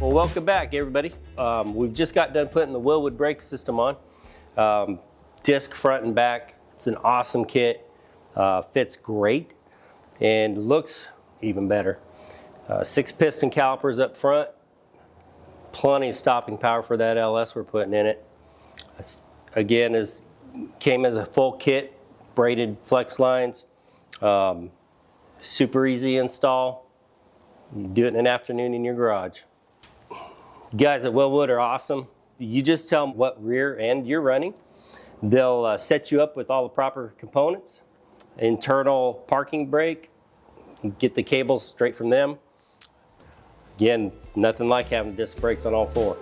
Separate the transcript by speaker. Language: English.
Speaker 1: Well, welcome back, everybody. We've just got done putting the Wilwood brake system on. Disc front and back. It's an awesome kit. Fits great and looks even better. 6 piston calipers up front. Plenty of stopping power for that LS we're putting in it. Again, came as a full kit, braided flex lines. Super easy install. You do it in an afternoon in your garage. Guys at Wilwood are awesome. You just tell them what rear end you're running. They'll set you up with all the proper components. Internal parking brake, get the cables straight from them. Again, nothing like having disc brakes on all 4.